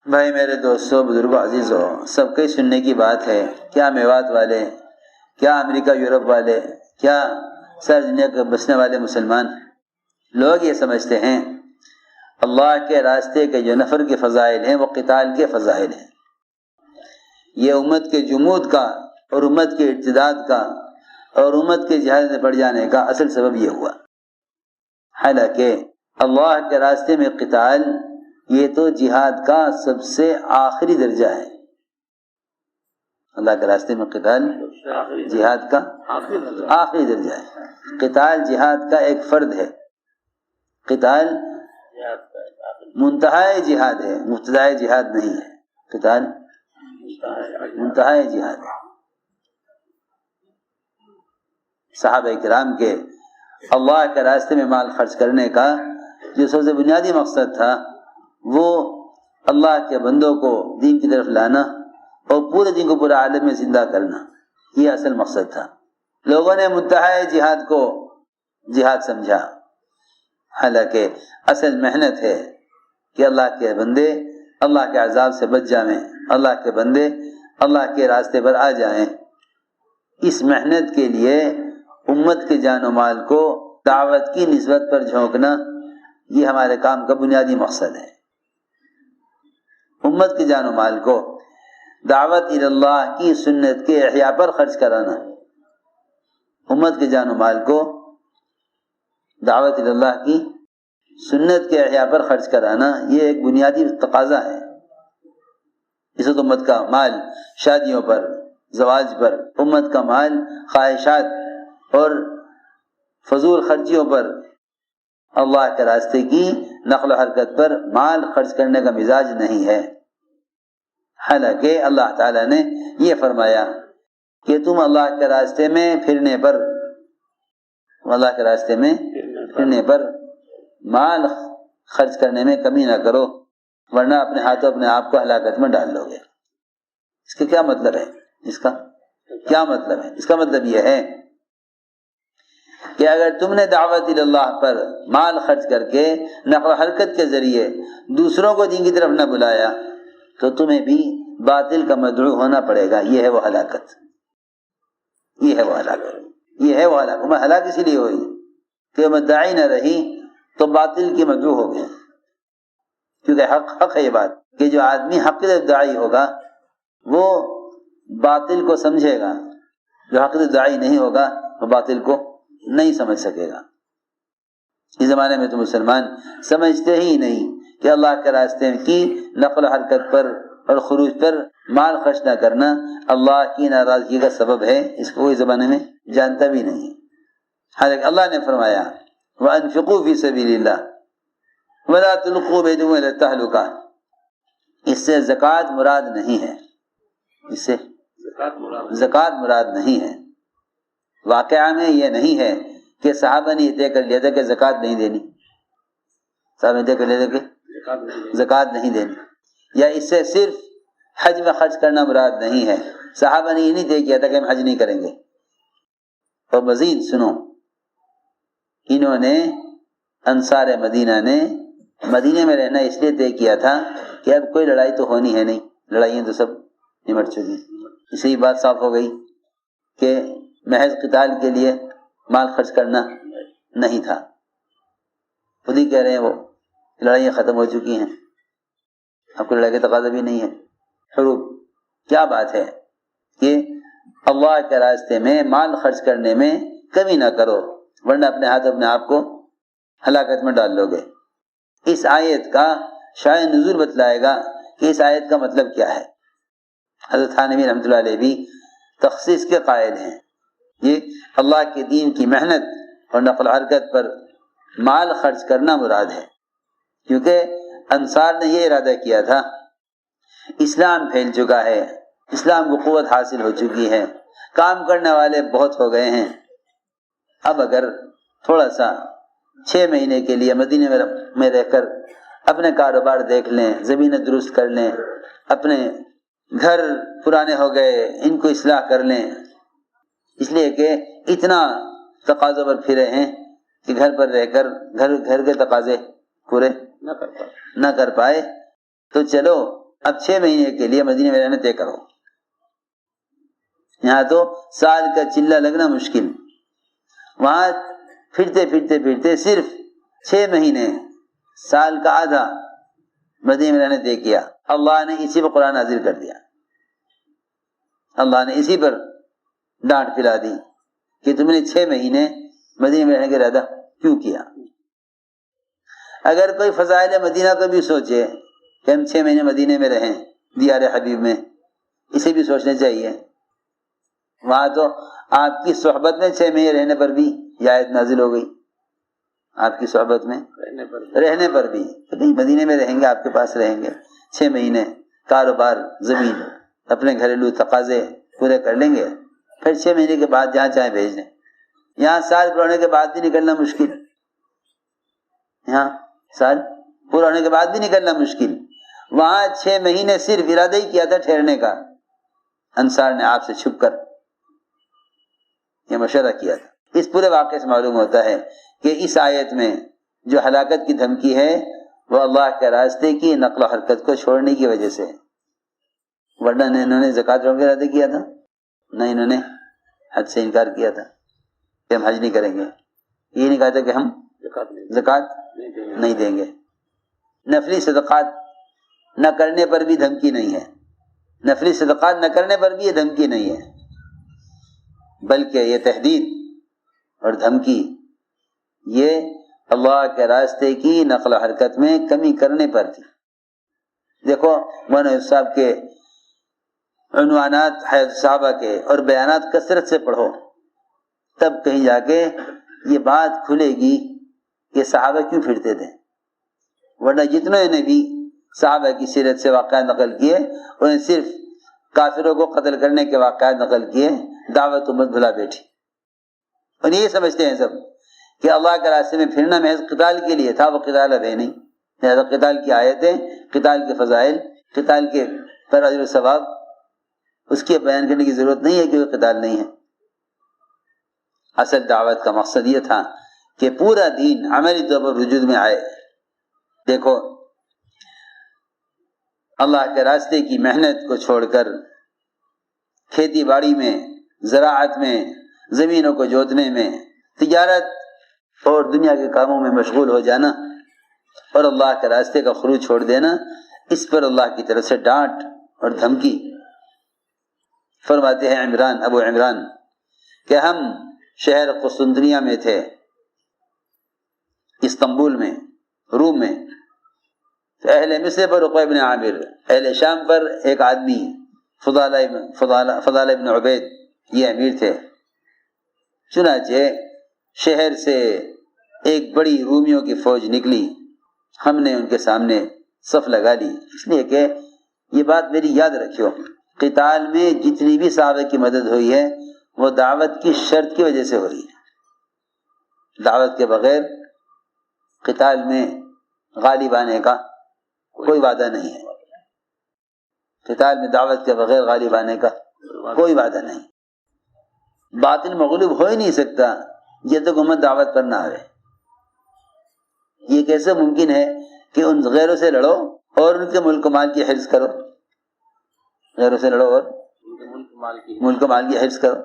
بھائی میرے دوستوں، بزرگوں، عزیزوں، سب کے سننے کی بات ہے، کیا میوات والے، کیا امریکہ یورپ والے، کیا ساری دنیا کے بسنے والے مسلمان لوگ یہ سمجھتے ہیں اللہ کے راستے کے جو نفر کے فضائل ہیں وہ قتال کے فضائل ہیں، یہ امت کے جمود کا اور امت کے ارتداد کا اور امت کے جہاد میں پڑ جانے کا اصل سبب یہ ہوا۔ حالانکہ اللہ کے راستے میں قتال یہ تو جہاد کا سب سے آخری درجہ ہے۔ اللہ کے راستے میں قتال جہاد کا آخری درجہ ہے۔ قتال جہاد کا ایک فرد ہے، قتال منتہائے جہاد ہے، مبتدائے جہاد نہیں ہے، قتال منتہائے جہاد ہے۔ صحابہ کرام کے اللہ کے راستے میں مال خرچ کرنے کا جو سب سے بنیادی مقصد تھا وہ اللہ کے بندوں کو دین کی طرف لانا اور پورے دین کو پورے عالم میں زندہ کرنا، یہ اصل مقصد تھا۔ لوگوں نے منتہائے جہاد کو جہاد سمجھا، حالانکہ اصل محنت ہے کہ اللہ کے بندے اللہ کے عذاب سے بچ جائیں، اللہ کے بندے اللہ کے راستے پر آ جائیں۔ اس محنت کے لیے امت کے جان و مال کو دعوت کی نسبت پر جھونکنا یہ ہمارے کام کا بنیادی مقصد ہے۔ امت کے جان و مال کو دعوت اللہ کی سنت کے احیاء پر خرچ کرانا، امت کے جان و مال کو دعوت اللہ کی سنت کے احیاء پر خرچ کرانا یہ ایک بنیادی تقاضا ہے۔ اس وقت امت کا مال شادیوں پر، زواج پر، امت کا مال خواہشات اور فضول خرچیوں پر، اللہ کے راستے کی نقل و حرکت پر مال خرچ کرنے کا مزاج نہیں ہے۔ حالانکہ اللہ تعالیٰ نے یہ فرمایا کہ تم اللہ کے راستے میں پھرنے پر، اللہ کے راستے میں پھرنے پر مال خرچ کرنے میں کمی نہ کرو، ورنہ اپنے ہاتھوں اپنے آپ کو ہلاکت میں ڈال لو گے۔ اس کا کیا مطلب ہے؟ اس کا کیا مطلب ہے؟ اس کا مطلب یہ ہے کہ اگر تم نے دعوت اللہ پر مال خرچ کر کے نقل و حرکت کے ذریعے دوسروں کو دین کی طرف نہ بلایا تو تمہیں بھی باطل کا مدعو ہونا پڑے گا۔ یہ ہے وہ ہلاکت، یہ ہے وہ ہلاکت، یہ ہے وہ ہلاکت۔ میں ہلاک اسی لیے ہوئی کہ مدعی نہ رہی تو باطل کی مدعو ہو گئے، کیونکہ حق ہے یہ بات کہ جو آدمی حق کی طرف داعی ہوگا وہ باطل کو سمجھے گا، جو حق کی طرف داعی نہیں ہوگا وہ باطل کو نہیں سمجھ سکے گا۔ اس زمانے میں تو مسلمان سمجھتے ہی نہیں کہ اللہ کے راستے کی نقل و حرکت پر اور خروج پر مال خرچ نہ کرنا اللہ کی ناراضگی کا سبب ہے، اس کو اس زمانے میں جانتا بھی نہیں۔ حالانکہ اللہ نے فرمایا وَأَنفِقُوا فِي سَبِيلِ اللَّهِ وَلَا تُلْقُوا بِأَيْدِيكُمْ إِلَى التَّهْلُكَةِ۔ اس سے زکوٰۃ مراد نہیں ہے، اس سے زکوٰۃ مراد نہیں ہے۔ واقعہ میں یہ نہیں ہے کہ صحابہ نے یہ طے کر لیا تھا کہ زکوٰۃ نہیں دینی، صحابہ نے طے کر لیا تھا کہ زکوٰۃ نہیں دینی، یا اس سے صرف حج میں خرچ کرنا مراد نہیں ہے۔ صحابہ نے یہ نہیں طے کیا تھا کہ ہم حج نہیں کریں گے۔ اور مزید سنو، انہوں نے انصار مدینہ نے مدینہ میں رہنا اس لیے طے کیا تھا کہ اب کوئی لڑائی تو ہونی ہے نہیں، لڑائیاں تو سب نمٹ چکی۔ اسی بات صاف ہو گئی کہ محض قتال کے لیے مال خرچ کرنا نہیں تھا۔ خود ہی کہہ رہے ہیں وہ لڑائیاں ختم ہو چکی ہیں، اب کوئی لڑائی کا تقاضا بھی نہیں ہے۔ حروب کیا بات ہے کہ اللہ کے راستے میں مال خرچ کرنے میں کمی نہ کرو، ورنہ اپنے ہاتھ اپنے آپ کو ہلاکت میں ڈال لو گے۔ اس آیت کا شاید نزول بتلائے گا کہ اس آیت کا مطلب کیا ہے۔ حضرت تھانوی رحمۃ اللہ علیہ بھی تخصیص کے قائل ہیں، یہ اللہ کے دین کی محنت اور نقل و حرکت پر مال خرچ کرنا مراد ہے، کیونکہ انصار نے یہ ارادہ کیا تھا اسلام پھیل چکا ہے، اسلام کو قوت حاصل ہو چکی ہے، کام کرنے والے بہت ہو گئے ہیں، اب اگر تھوڑا سا 6 مہینے کے لیے مدینے میں رہ کر اپنے کاروبار دیکھ لیں، زمینیں درست کر لیں، اپنے گھر پرانے ہو گئے ان کو اصلاح کر لیں، اس لیے کہ اتنا تقاضوں پر پھرے ہیں کہ گھر پر رہ کر گھر کے تقاضے پورے نہ کر پائے، تو چلو اب 6 مہینے کے لیے مدینے میں رہنا طے کرو. یہاں تو سال کا چلہ لگنا مشکل، وہاں پھرتے پھرتے پھرتے صرف 6 مہینے، سال کا آدھا مدینے میں رہنے طے کیا. اللہ نے اسی پر قرآن نازل کر دیا، اللہ نے اسی پر ڈانٹ پلا دی کہ تم نے 6 مہینے مدینے میں رہنے کا ارادہ کیوں کیا. اگر کوئی فضائل مدینہ کو بھی سوچے کہ ہم 6 مہینے مدینے میں رہیں دیار حبیب میں، اسے بھی سوچنا چاہیے. وہاں تو آپ کی صحبت میں 6 مہینے رہنے پر بھی یہ آیت نازل ہو گئی، آپ کی صحبت میں رہنے پر بھی کہ بھئی مدینے میں رہیں گے، آپ کے پاس رہیں گے 6 مہینے، کاروبار، زمین، اپنے گھریلو تقاضے پورے کر لیں گے، پھر 6 مہینے کے بعد جہاں چاہیں بھیج دیں. یہاں سال پورا ہونے کے بعد بھی نکلنا مشکل، یہاں سال پورا ہونے کے بعد بھی نکلنا مشکل. وہاں 6 مہینے صرف ارادہ ہی کیا تھا ٹھہرنے کا، انصار نے آپ سے چھپ کر یہ مشورہ کیا تھا. اس پورے واقعے سے معلوم ہوتا ہے کہ اس آیت میں جو ہلاکت کی دھمکی ہے وہ اللہ کے راستے کی نقل و حرکت کو چھوڑنے کی وجہ سے، ورنہ انہوں نے زکوٰۃ روکنے کا ارادہ کیا تھا، نہ انہوں نے حج سے انکار کیا تھا کہ ہم حج نہیں کریں گے، یہ نہیں کہا تھا کہ ہم زکوٰۃ نہیں دیں گے. نفلی صدقات نہ کرنے پر بھی دھمکی نہیں ہے، نفلی صدقات نہ کرنے پر بھی یہ دھمکی نہیں ہے، بلکہ یہ تحدید اور دھمکی یہ اللہ کے راستے کی نقل و حرکت میں کمی کرنے پر تھی. دیکھو مولانا صاحب کے عنوانات حیات صحابہ کے اور بیانات کثرت سے پڑھو، تب کہیں جا کے یہ بات کھلے گی کہ صحابہ کیوں پھرتے تھے. ورنہ جتنوں نے بھی صحابہ کی سیرت سے واقعات نقل کیے انہیں صرف کافروں کو قتل کرنے کے واقعات نقل کیے، دعوت امت بھلا بیٹھی. اور یہ سمجھتے ہیں سب کہ اللہ کے راستے میں پھرنا محض قتال کے لیے تھا، وہ قتال اب ہے نہیں. لہٰذا قتال کی آیتیں، قتال کے فضائل، قتال کے پر اجر و ثواب اس کے بیان کرنے کی ضرورت نہیں ہے کیونکہ قتال نہیں ہے. اصل دعوت کا مقصد یہ تھا کہ پورا دین عملی طور پر وجود میں آئے. دیکھو اللہ کے راستے کی محنت کو چھوڑ کر کھیتی باڑی میں، زراعت میں، زمینوں کو جوتنے میں، تجارت اور دنیا کے کاموں میں مشغول ہو جانا اور اللہ کے راستے کا خروج چھوڑ دینا، اس پر اللہ کی طرف سے ڈانٹ اور دھمکی. فرماتے ہیں عمران، ابو عمران، کہ ہم شہر قسطنطنیہ میں تھے، استنبول میں، روم میں. اہل مصر پر عقبہ بن عامر، اہل شام پر ایک آدمی فضالہ ابن عبید، یہ امیر تھے. چنانچہ شہر سے ایک بڑی رومیوں کی فوج نکلی، ہم نے ان کے سامنے صف لگا لی. اس لیے کہ یہ بات میری یاد رکھیو، قتال میں جتنی بھی صحابہ کی مدد ہوئی ہے وہ دعوت کی شرط کی وجہ سے ہو رہی ہے. دعوت کے بغیر قتال میں غالب آنے کا کوئی وعدہ نہیں ہے. قتال میں دعوت کے بغیر غالب آنے کا کوئی وعدہ نہیں. باطل مغلوب ہو ہی نہیں سکتا جب تک امت دعوت پر نہ آئے. یہ کیسے ممکن ہے کہ ان غیروں سے لڑو اور ان کے ملک و مال کی حفظ کرو، غیروں سے لڑو اور ملک و مال کی حفظ کرو،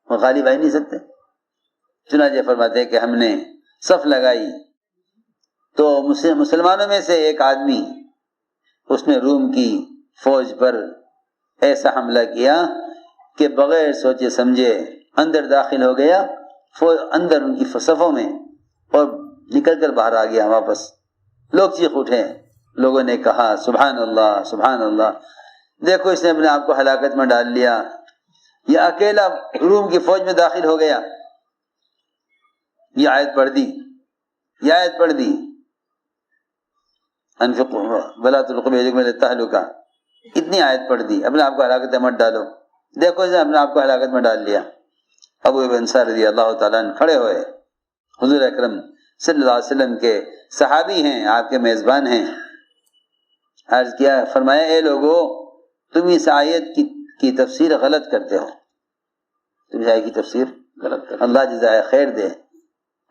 وہ غالب آ ہی نہیں سکتے. چنانچہ فرماتے ہیں کہ ہم نے صف لگائی تو مسلمانوں میں سے ایک آدمی، اس نے روم کی فوج پر ایسا حملہ کیا کہ بغیر سوچے سمجھے اندر داخل ہو گیا، فوج اندر ان کی صفوں میں، اور نکل کر باہر آ گیا واپس. لوگ چیخ اٹھے، لوگوں نے کہا سبحان اللہ سبحان اللہ، دیکھو اس نے اپنے آپ کو ہلاکت میں ڈال لیا، یہ اکیلا روم کی فوج میں داخل ہو گیا. یہ آیت پڑھ دی انفقوا ولا تلقوا بأيديكم إلى التهلكة، اتنی آیت پڑھ دی، اپنے آپ کو ہلاکت میں مت ڈالو. دیکھو اس نے اپنے آپ کو ہلاکت میں ڈال لیا. ابو انصار رضی اللہ تعالیٰ عنہ کھڑے ہوئے، حضور اکرم صلی اللہ علیہ وسلم کے صحابی ہیں، آپ کے میزبان ہیں. عرض کیا، فرمایا اے لوگو تم اس آیت کی تفسیر غلط کرتے ہو، تم اس آیت کی تفسیر غلط کرتے ہو. اللہ جزائے خیر دے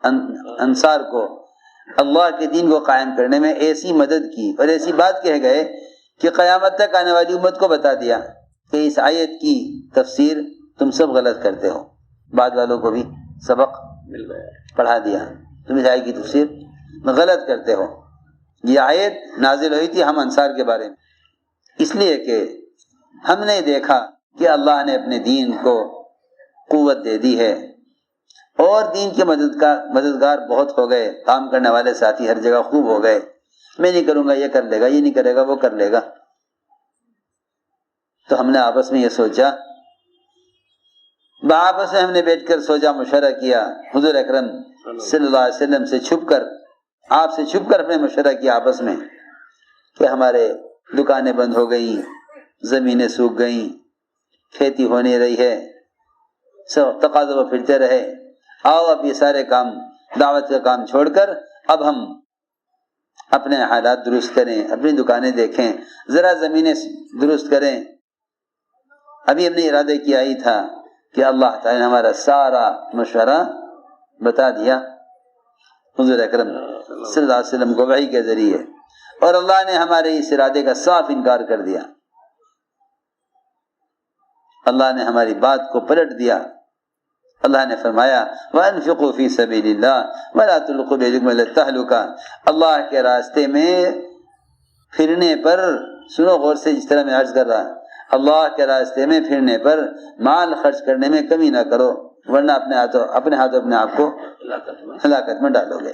انصار کو اللہ کے دین کو قائم کرنے میں ایسی مدد کی اور ایسی بات کہہ گئے کہ قیامت تک آنے والی امت کو بتا دیا کہ اس آیت کی تفسیر تم سب غلط کرتے ہو، بعد والوں کو بھی سبق پڑھا دیا، تم اس آیت کی تفسیر غلط کرتے ہو۔ یہ آیت نازل ہوئی تھی ہم انصار کے بارے میں، اس لیے کہ ہم نے دیکھا کہ اللہ نے اپنے دین کو قوت دے دی ہے اور دین کے مددگار بہت ہو گئے، کام کرنے والے ساتھی ہر جگہ خوب ہو گئے، میں نہیں کروں گا یہ کر لے گا، یہ نہیں کرے گا وہ کر لے گا۔ تو ہم نے آپس میں یہ سوچا، آپس میں ہم نے بیٹھ کر سوچا، مشورہ کیا، حضور اکرم صلی اللہ علیہ وسلم سے چھپ کر، آپ سے چھپ کر اپنے مشورہ کیا آپس میں کہ ہمارے دکانیں بند ہو گئیں، زمینیں سوکھ گئیں، کھیتی ہو نہیں رہی ہے، سب تقاضوں پر پھرتے رہے، آؤ اب یہ سارے کام، دعوت کا کام چھوڑ کر اب ہم اپنے حالات درست کریں، اپنی دکانیں دیکھیں، ذرا زمینیں درست کریں۔ ابھی ہم نے ارادہ کیا ہی تھا کہ اللہ تعالی نے ہمارا سارا مشورہ بتا دیا حضور اکرم صلی اللہ علیہ وسلم کو وحی کے ذریعے، اور اللہ نے ہمارے اس ارادے کا صاف انکار کر دیا، اللہ نے ہماری بات کو پلٹ دیا۔ اللہ نے فرمایا وَأَنفِقُوا فِي سَبِيلِ اللَّهِ وَلَا تُلْقُوا بِأَيْدِيكُمْ إِلَى التَّهْلُكَةِ، اللہ کے راستے میں پھرنے پر، سنو غور سے جس طرح میں عرض کر رہا، اللہ کے راستے میں پھرنے پر مال خرچ کرنے میں کمی نہ کرو، ورنہ اپنے ہاتھوں اپنے آپ کو ہلاکت میں ڈالو گے۔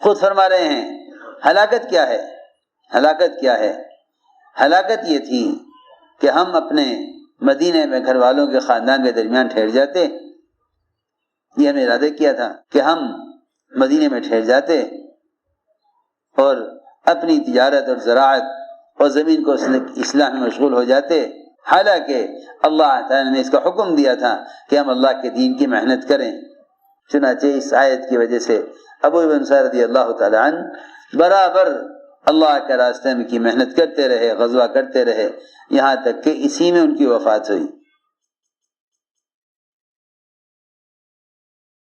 خود فرما رہے ہیں ہلاکت کیا ہے؟ ہلاکت کیا ہے؟ ہلاکت یہ تھی کہ ہم اپنے مدینے میں گھر والوں کے خاندان کے درمیان ٹھہر جاتے، یہ ہم نے ارادہ کیا تھا کہ ہم مدینے میں ٹھہر جاتے اور اپنی تجارت اور زراعت اور زمین کو اصلاح میں مشغول ہو جاتے، حالانکہ اللہ تعالیٰ نے اس کا حکم دیا تھا کہ ہم اللہ کے دین کی محنت کریں۔ چنانچہ اس آیت کی وجہ سے ابو بن سعد رضی اللہ تعالیٰ عنہ برابر اللہ کے راستے میں کی محنت کرتے رہے، غزوہ کرتے رہے، یہاں تک کہ اسی میں ان کی وفات ہوئی۔